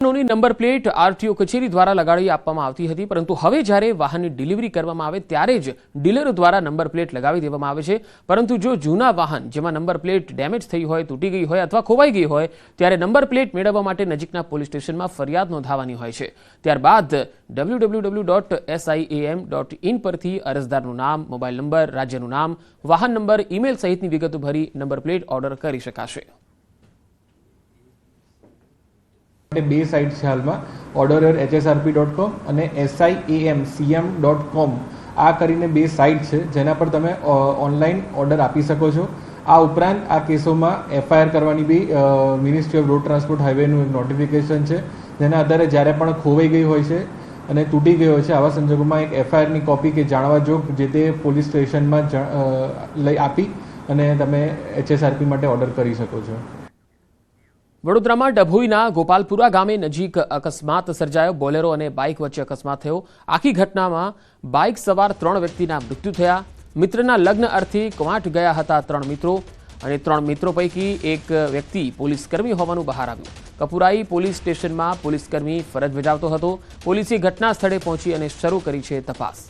વાહનોની number plate RTO કચેરી દ્વારા લગાડી આપવામાં આવતી હતી, પરંતુ હવે જ્યારે વાહનની ડિલિવરી કરવામાં આવે ત્યારે જ ડીલરો દ્વારા નંબર પ્લેટ લગાવી દેવામાં આવે છે। પરંતુ જો જૂના વાહન જેમાં નંબર પ્લેટ ડેમેજ થઈ હોય, તૂટી ગઈ હોય અથવા ખોવાઈ ગઈ હોય ત્યારે નંબર પ્લેટ મેળવવા માટે નજીકના પોલીસ સ્ટેશનમાં ફરિયાદ નોંધાવવાની હોય છે। ત્યારબાદ www.siam.in પરથી અરજદારનું નામ, મોબાઈલ નંબર, રાજ્યનું નામ, વાહન નંબર, ઈમેલ સહિતની વિગતો ભરી નંબર પ્લેટ ઓર્ડર કરી શકાશે। બે સાઇટ છે હાલમાં, ઓર્ડરર hsrp.com અને siamcm.com આ કરીને બે સાઇટ છે જેના પર તમે ઓનલાઈન ઓર્ડર આપી શકો છો। આ ઉપરાંત આ કેસોમાં એફઆઈઆર કરવાની બી મિનિસ્ટ્રી ઓફ રોડ ટ્રાન્સપોર્ટ હાઈવેનું એક નોટિફિકેશન છે, જેના આધારે જ્યારે પણ ખોવાઈ ગઈ હોય છે અને તૂટી ગઈ હોય છે આવા સંજોગોમાં એક એફઆઈઆરની કોપી કે જાણવા જોગ જે તે પોલીસ સ્ટેશનમાં લઈ આપી અને તમે hsrp માટે ઓર્ડર કરી શકો છો। વડોદરામાં ડભોઈના ગોપાલપુરા ગામે નજીક અકસ્માત સર્જાયો। બોલેરો અને બાઇક વચ્ચે અકસ્માત થયો। આખી ઘટનામાં બાઇક સવાર 3 વ્યક્તિના મૃત્યુ થયા। મિત્રના લગ્ન અર્થે કવાંટ ગયા હતા 3 મિત્રો અને 3 મિત્રો પૈકી એક વ્યક્તિ પોલીસકર્મી હોવાનું બહાર આવ્યું। કપુરાઈ પોલીસ સ્ટેશનમાં પોલીસકર્મી ફરજ બજાવતો હતો। પોલીસે ઘટના સ્થળે પહોંચી અને શરૂ કરી છે તપાસ।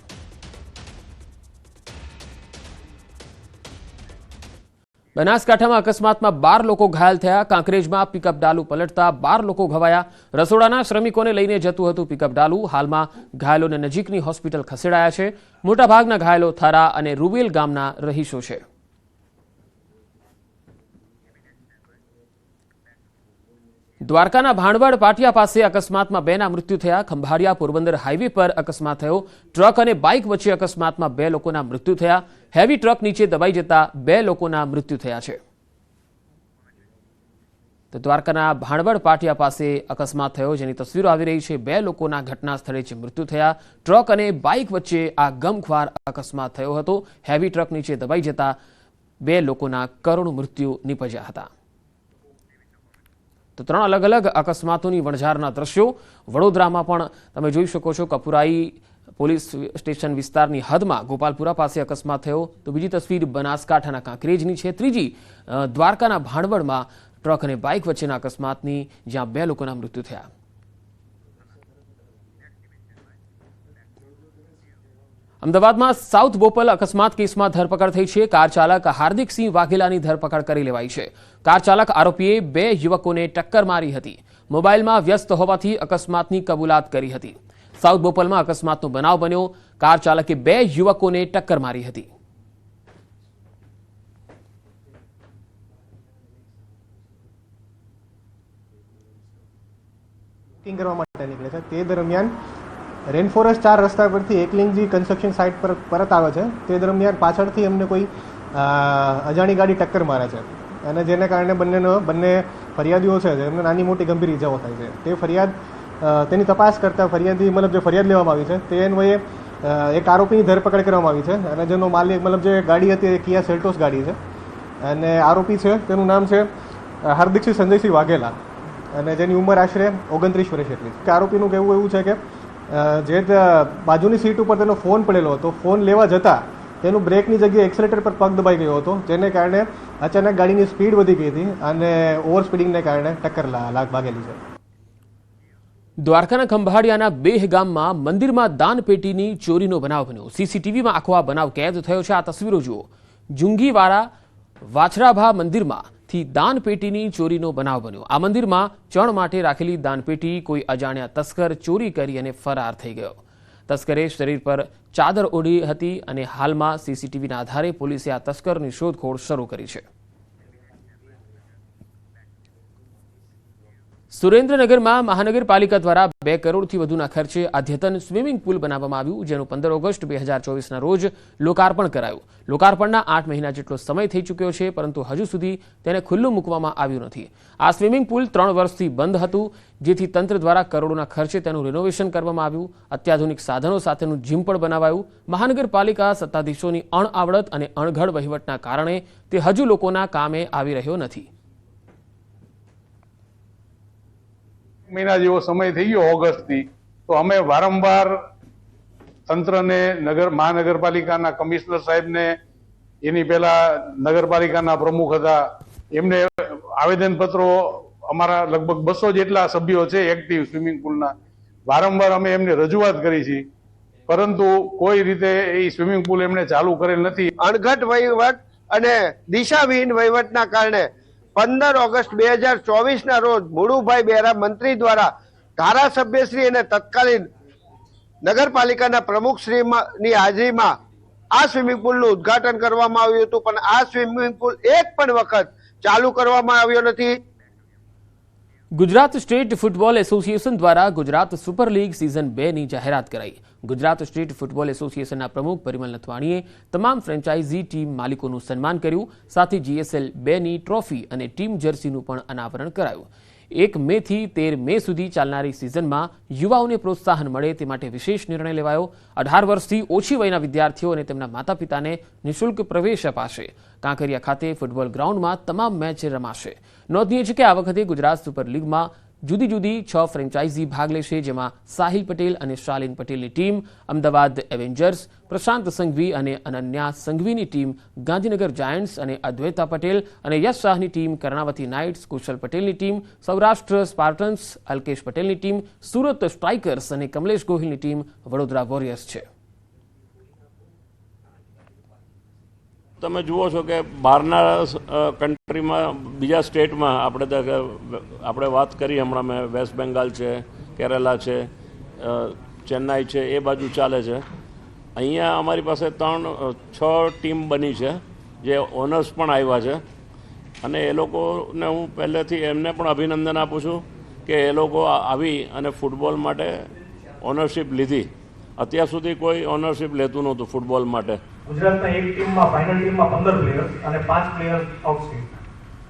બનાસકાંઠામાં અકસ્માતમાં 12 લોકો ઘાયલ થયા। કાંકરેજમાં પિકઅપ ડાલુ પલટતા 12 લોકો ઘવાયા। રસોડાના શ્રમિકોને લઈને જતું હતું પિકઅપ ડાલુ। હાલમાં ઘાયલોને નજીકની હોસ્પિટલ ખસેડાયા છે। મોટાભાગના ઘાયલો થારા અને રૂબેલ ગામના રહીશો છે। દ્વારકાના ભાણવડ પાટિયા પાસે અકસ્માતમાં 2ના મૃત્યુ થયા। ખંભાળિયા પોરબંદર હાઈવે પર અકસ્માત થયો। ટ્રક અને બાઇક વચ્ચે અકસ્માતમાં 2 લોકોના મૃત્યુ થયા। હેવી ટ્રક નીચે દબાઈ જતા 2 લોકોના મૃત્યુ થયા છે। તો દ્વારકાના ભાણવડ પાટિયા પાસે અકસ્માત થયો, જેની તસવીરો આવી રહી છે। 2 લોકોના ઘટના સ્થળે જ મૃત્યુ થયા। ટ્રક અને બાઇક વચ્ચે આ ગમખ્વાર અકસ્માત થયો હતો। હેવી ટ્રક નીચે દબાઈ જતા 2 લોકોના કરુણ મૃત્યુ નિપજ્યા હતા। તો 3 અલગ અલગ અકસ્માતોની વણઝારના દ્રશ્યો વડોદરામાં પણ તમે જોઈ શકો છો। કપુરાઈ પોલીસ સ્ટેશન વિસ્તારની હદમાં ગોપાલપુરા પાસે અકસ્માત થયો। તો બીજી તસવીર બનાસકાંઠાના કાંકરેજની છે। ત્રીજી દ્વારકાના ભાણવડમાં ટ્રક અને બાઇક વચ્ચેના અકસ્માતની, જ્યાં 2 લોકોના મૃત્યુ થયા। અમદાવાદમાં સાઉથ બોપલ અકસ્માત કેસમાં ધરપકડ થઈ છે। કાર ચાલક હાર્દિકસિંહ વાઘેલાની ધરપકડ કરી લેવાઈ છે। કાર ચાલક આરોપીએ 2 યુવકોને ટક્કર મારી હતી। મોબાઈલમાં વ્યસ્ત હોવાથી અકસ્માતની કબૂલાત કરી હતી। સાઉથ બોપલમાં અકસ્માતનો બનાવ બન્યો। કાર ચાલકે 2 યુવકોને ટક્કર મારી હતી। કરવા માટે નીકળે છે તે દરમિયાન રેનફોરેસ્ટ 4 રસ્તા પરથી એકલિંગજી કન્સ્ટ્રક્શન સાઇટ પર પરત આવે છે। તે દરમિયાન પાછળથી અમને કોઈ અજાણી ગાડી ટક્કર મારે છે અને જેને કારણે બંને ફરિયાદીઓ છે એમને નાની મોટી ગંભીર ઇજાઓ થાય છે। તે ફરિયાદ તેની તપાસ કરતા ફરિયાદી જે ફરિયાદ લેવામાં આવી છે તે અન્વયે એક આરોપીની ધરપકડ કરવામાં આવી છે અને જેનો માલિક જે ગાડી હતી એ કિયા સેલ્ટોસ ગાડી છે અને આરોપી છે તેનું નામ છે હાર્દિકસિંહ સંજયસિંહ વાઘેલા અને જેની ઉંમર આશરે 29 વર્ષ જેટલી છે। આરોપીનું કહેવું એવું છે કે જે બાજુની સીટ ઉપર તેનો ફોન પડેલો હતો, ફોન લેવા જતાં તેનું બ્રેકની જગ્યાએ એક્સેલેટર પર પગ દબાઈ ગયો હતો, જેને કારણે અચાનક ગાડીની સ્પીડ વધી ગઈ હતી અને ઓવર સ્પીડિંગને કારણે ટક્કર વાગેલી છે। દ્વારકાના ખંભાળિયાના બેહ ગામમાં મંદિરમાં દાનપેટીની ચોરીનો બનાવ બન્યો। સીસીટીવીમાં આખો આ બનાવ કેદ થયો છે। આ તસવીરો જુઓ। જુંગીવાળા વાછરાભા મંદિરમાંથી દાનપેટીની ચોરીનો બનાવ બન્યો। આ મંદિરમાં ચણ માટે રાખેલી દાનપેટી કોઈ અજાણ્યા તસ્કર ચોરી કરી અને ફરાર થઈ ગયો। તસ્કરે શરીર પર ચાદર ઓઢી હતી અને હાલમાં સીસીટીવીના આધારે પોલીસે આ તસ્કરની શોધખોળ શરૂ કરી છે। સુરેન્દ્રનગરમાં મહાનગરપાલિકા દ્વારા 2 કરોડથી વધુના ખર્ચે અદ્યતન સ્વિમિંગ પુલ બનાવવામાં આવ્યું, જેનું 15 ઓગસ્ટ 2024ના રોજ લોકાર્પણ કરાયું। લોકાર્પણના 8 મહિના જેટલો સમય થઈ ચૂક્યો છે, પરંતુ હજુ સુધી તેને ખુલ્લું મૂકવામાં આવ્યું નથી। આ સ્વિમિંગ પુલ 3 વર્ષથી બંધ હતું, જેથી તંત્ર દ્વારા કરોડોના ખર્ચે તેનું રિનોવેશન કરવામાં આવ્યું। અત્યાધુનિક સાધનો સાથેનું જીમ પણ બનાવાયું। મહાનગરપાલિકા સત્તાધીશોની અણઆવડત અને અણઘડ વહીવટના કારણે તે હજુ લોકોના કામે આવી રહ્યો નથી। મહિના જેવો સમય થઈ ગયો ઓગસ્ટથી, તો અમે વારંવાર તંત્રને, મહાનગરપાલિકાના કમિશનર સાહેબને, એની પહેલા નગરપાલિકાના પ્રમુખ હતા એમને આવેદનપત્રો અમારા લગભગ 200 જેટલા સભ્યો છે એક્ટિવ સ્વિમિંગ પુલના. વારંવાર અમે એમને રજૂઆત કરી છે, પરંતુ કોઈ રીતે એ સ્વિમિંગ પુલ એમણે ચાલુ કરેલ નથી. અણઘટ વહીવટ અને દિશાવિહીન વહીવટના કારણે 15 ઓગસ્ટ 2024 રોજ મુળુભાઈ બેરા મંત્રી દ્વારા ધારાસભ્યશ્રી અને તત્કાલીન નગરપાલિકાના પ્રમુખશ્રીની હાજરીમાં આ સ્વિમિંગ પુલનું ઉદ્ઘાટન કરવામાં આવ્યું હતું, પણ આ સ્વિમિંગ પુલ એક પણ વખત ચાલુ કરવામાં આવ્યો નથી. ગુજરાત સ્ટેટ ફૂટબોલ એસોસિએશન દ્વારા ગુજરાત સુપર લીગ સિઝન 2ની જાહેરાત કરાઈ. ગુજરાત સ્ટેટ ફૂટબોલ એસોસિએશનના પ્રમુખ પરિમલ નથવાણીએ તમામ ફ્રેન્ચાઇઝી ટીમ માલિકોનું સન્માન કર્યું. સાથે GSL 2ની ટ્રોફી અને ટીમ જર્સીનું પણ અનાવરણ કરાયું. 1 મેથી 13 મે સુધી ચાલનારી સિઝનમાં યુવાઓને પ્રોત્સાહન મળે તે માટે વિશેષ નિર્ણય લેવાયો. 18 વર્ષથી ઓછી વયના વિદ્યાર્થીઓ અને તેમના માતા પિતાને નિઃશુલ્ક પ્રવેશ અપાશે. કાંકરિયા ખાતે ફૂટબોલ ગ્રાઉન્ડમાં તમામ મેચ રમાશે. નોંધનીય છે કે આ વખતે ગુજરાત સુપર લીગમાં જુદી જુદી 6 ફ્રેન્ચાઇઝી ભાગ લેશે, જેમાં સાહિલ પટેલ અને શાલિન પટેલની ટીમ, અમદાવાદ એવેન્જર્સ, પ્રશાંત સંઘવી અને અનન્યા સંઘવીની ટીમ, ગાંધીનગર જાયન્ટ્સ અને અદ્વૈતા પટેલ અને યશ શાહની ટીમ, કર્ણાવતી નાઇટ્સ, કુશલ પટેલની ટીમ, સૌરાષ્ટ્ર સ્પાર્ટન્સ, અલ્કેશ પટેલની ટીમ, સુરત સ્ટ્રાઇકર્સ અને કમલેશ ગોહિલની ટીમ વડોદરા વોરિયર્સ છે. તમે જુઓ છો કે બહારના કન્ટ્રીમાં, બીજા સ્ટેટમાં આપણે વાત કરી હમણાં, મેં વેસ્ટ બેંગાલ છે, કેરેલા છે, ચેન્નાઈ છે, એ બાજુ ચાલે છે. અહીંયા અમારી પાસે 6 ટીમ બની છે, જે ઓનર્સ પણ આવ્યા છે, અને એ લોકોને હું પહેલેથી એમને પણ અભિનંદન આપું છું કે એ લોકો આવી અને ફૂટબોલ માટે ઓનરશિપ લીધી. અત્યાર સુધી કોઈ ઓનરશિપ લેતું નહોતું ફૂટબોલ માટે. ગુજરાતના એક ટીમમાં, ફાઇનલ ટીમમાં 15 પ્લેયર્સ અને 5 પ્લેયર્સ આઉટસ્ટેન્ડ,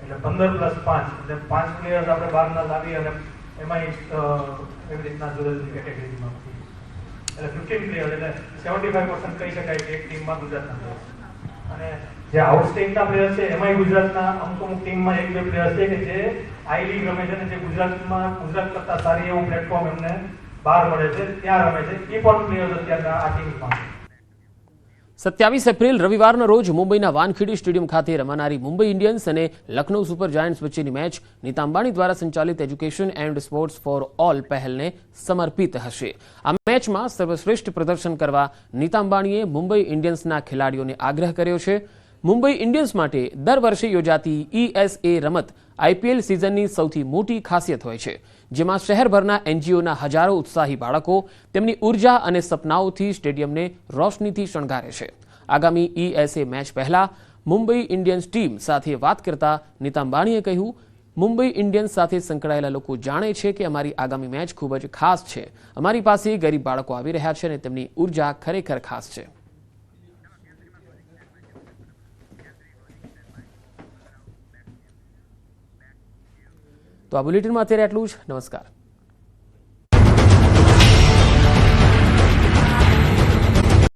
એટલે 15 + 5 એટલે 5 પ્લેયર્સ આપણે બહારના લાવી અને એમાં એવી રીતના જુદી જુદી કેટેગરીમાં, એટલે 15 પ્લેયર્સ, એટલે 75% કહી શકાય કે એક ટીમમાં ગુજરાતના પ્લેયર્સ. અને જે આઉટસ્ટેન્ડના પ્લેયર્સ છે એમાંય ગુજરાતના અમુક ટીમમાં 1-2 પ્લેયર્સ છે કે જે આઈ લીગ રમે છે અને જે ગુજરાત કરતાં સારી એવું પ્લેટફોર્મ એમને બહાર મળે છે, ત્યાં રમે છે. એ પણ પ્લેયર્સ અત્યારના આ ટીમમાં. 27 એપ્રિલ રવિવારના રોજ મુંબઈના વાનખેડે સ્ટેડિયમ ખાતે રમાનારી મુંબઈ ઇન્ડિયન્સ અને લખનૌ સુપર જાયન્ટ્સ વચ્ચેની મેચ નીતા અંબાણી દ્વારા સંચાલિત education and sports for all પહેલને સમર્પિત હશે. આ મેચમાં સર્વશ્રેષ્ઠ પ્રદર્શન કરવા નીતા અંબાણીએ મુંબઈ ઇન્ડિયન્સના ખેલાડીઓને આગ્રહ કર્યો છે. મુંબઈ ઇન્ડિયન્સ માટે દર વર્ષે યોજાતી ESA રમત IPL સિઝનની સૌથી મોટી ખાસિયત હોય છે, જેમાં શહેરભરના NGOના હજારો ઉત્સાહી બાળકો તેમની ઉર્જા અને સપનાઓથી સ્ટેડિયમને રોશનીથી શણગારે છે. આગામી ESA મેચ પહેલા મુંબઈ ઇન્ડિયન્સ ટીમ સાથે વાત કરતા નીતા અંબાણીએ કહ્યું, મુંબઈ ઇન્ડિયન્સ સાથે સંકળાયેલા લોકો જાણે છે કે અમારી આગામી મેચ ખૂબ જ ખાસ છે. અમારી પાસે ગરીબ બાળકો આવી રહ્યા છે અને તેમની ઉર્જા ખરેખર ખાસ છે. તો આ બુલેટિનમાં અત્યારે આટલું જ. નમસ્કાર.